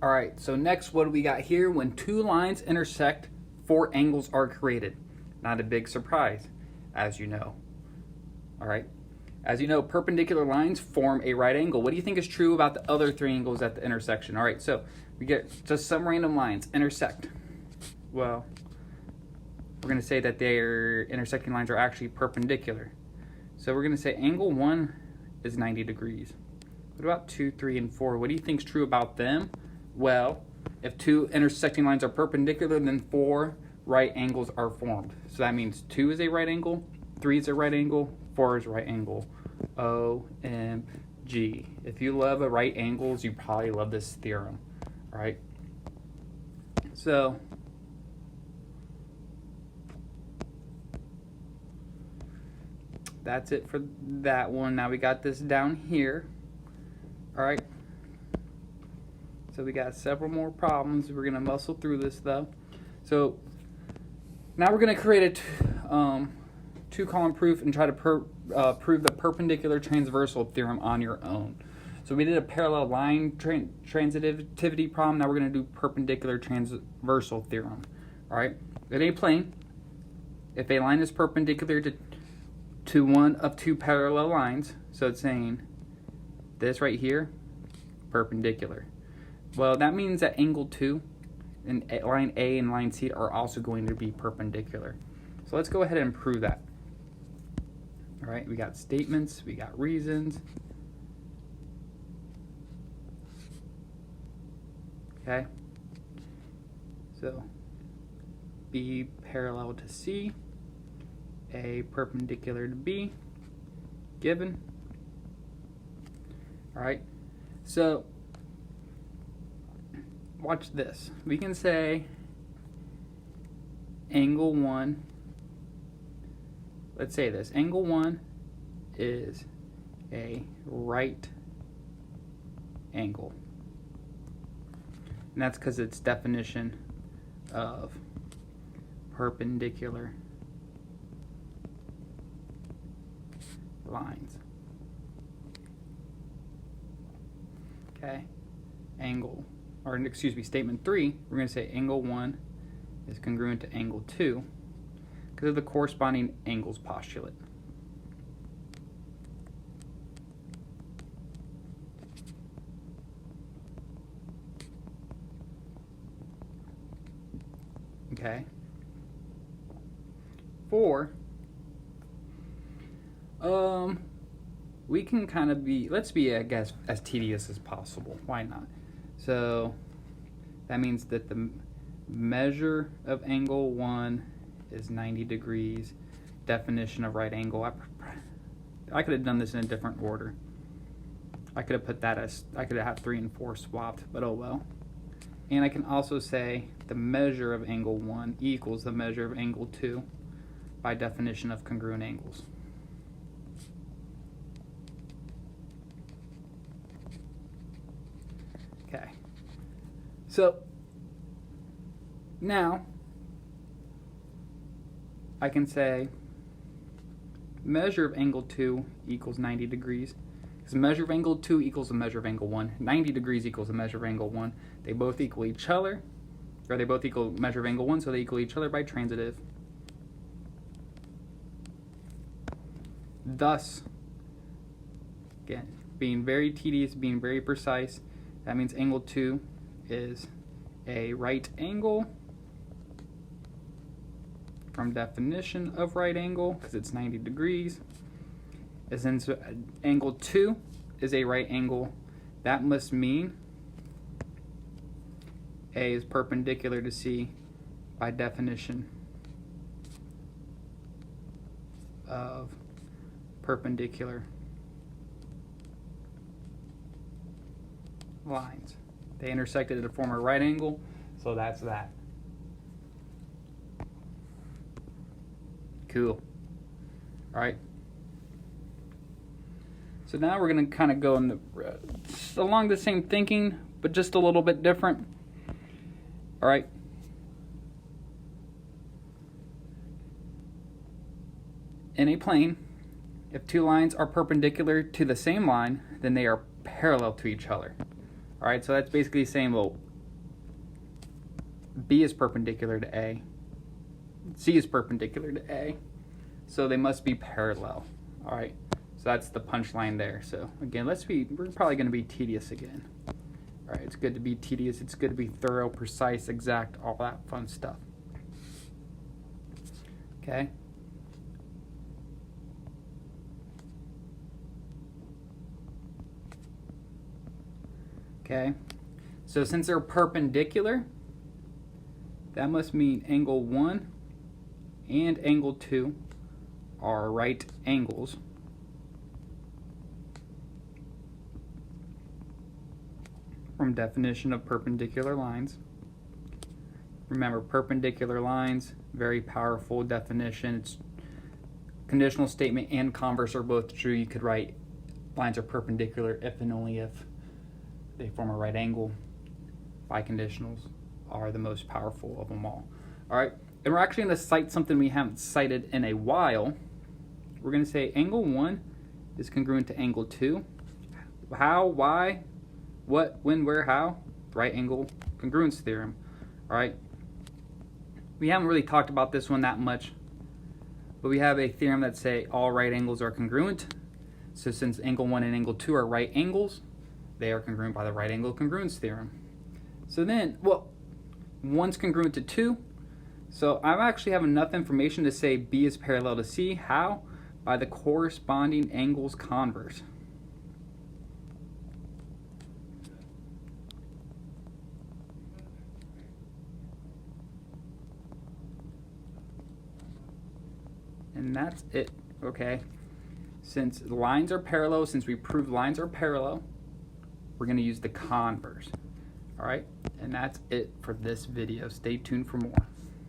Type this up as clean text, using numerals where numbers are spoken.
All right, so next, what do we got here? When two lines intersect, four angles are created. Not a big surprise, as you know. All right, as you know, perpendicular lines form a right angle. What do you think is true about the other three angles at the intersection? All right, so we get just some random lines intersect. Well, we're going to say that their intersecting lines are actually perpendicular. So we're going to say angle 1 is 90 degrees. What about 2, 3, and 4? What do you think is true about them? Well, if two intersecting lines are perpendicular, then four right angles are formed. So that means 2 is a right angle, 3 is a right angle, 4 is a right angle. OMG. If you love right angles, you probably love this theorem, right? So that's it for that one. Now we got this down here. All right. So we got several more problems. We're gonna muscle through this though. So now we're gonna create a two-column proof and try to prove the perpendicular transversal theorem on your own. So we did a parallel line transitivity problem. Now we're gonna do perpendicular transversal theorem. All right. In a plane, if a line is perpendicular to one of two parallel lines, so it's saying this right here, perpendicular. Well, that means that angle 2 and line A and line C are also going to be perpendicular. So let's go ahead and prove that. All right, we got statements, we got reasons. Okay, so B parallel to C, A perpendicular to B, given. All right, so watch this. We can say angle 1, let's say this, angle 1 is a right angle. And that's because it's definition of perpendicular lines. Okay, statement 3, we're going to say angle 1 is congruent to angle 2 because of the corresponding angles postulate. Okay. 4, we can kind of let's be, I guess, as tedious as possible. Why not? So that means that the measure of angle 1 is 90 degrees. Definition of right angle. I could have done this in a different order. I could have put that as, I could have had 3 and 4 swapped, but oh well. And I can also say the measure of angle 1 equals the measure of angle 2 by definition of congruent angles. Okay. So now I can say measure of angle 2 equals 90 degrees. Because measure of angle 2 equals the measure of angle 1. 90 degrees equals the measure of angle 1. They both equal each other, or they both equal measure of angle 1, so they equal each other by transitive. Thus, again, being very tedious, being very precise, that means angle 2 is a right angle from definition of right angle, because it's 90 degrees. And since angle 2 is a right angle, that must mean A is perpendicular to C by definition of perpendicular lines. They intersected to form a right angle, so that's that. Cool. All right. So now we're going to kind of go in along the same thinking, but just a little bit different. All right. In a plane, if two lines are perpendicular to the same line, then they are parallel to each other. All right, so that's basically saying, well, B is perpendicular to A. C is perpendicular to A. So they must be parallel. All right. So that's the punchline there. So again, we're probably going to be tedious again. All right. It's good to be tedious. It's good to be thorough, precise, exact, all that fun stuff. Okay. Okay. So since they're perpendicular, that must mean angle 1 and angle 2 are right angles. From definition of perpendicular lines. Remember, perpendicular lines, very powerful definition. It's conditional statement and converse are both true. You could write lines are perpendicular if and only if they form a right angle. Biconditionals are the most powerful of them all. All right, and we're actually going to cite something we haven't cited in a while. We're going to say angle 1 is congruent to angle 2. How, why, what, when, where, how? Right angle congruence theorem. All right. We haven't really talked about this one that much, but we have a theorem that say all right angles are congruent. So since angle 1 and angle 2 are right angles, they are congruent by the right angle congruence theorem. So then, well, 1's congruent to 2. So I actually have enough information to say B is parallel to C. How? By the corresponding angles converse. And that's it, okay? Since lines are parallel, since we proved lines are parallel, we're going to use the converse. All right, and that's it for this video. Stay tuned for more.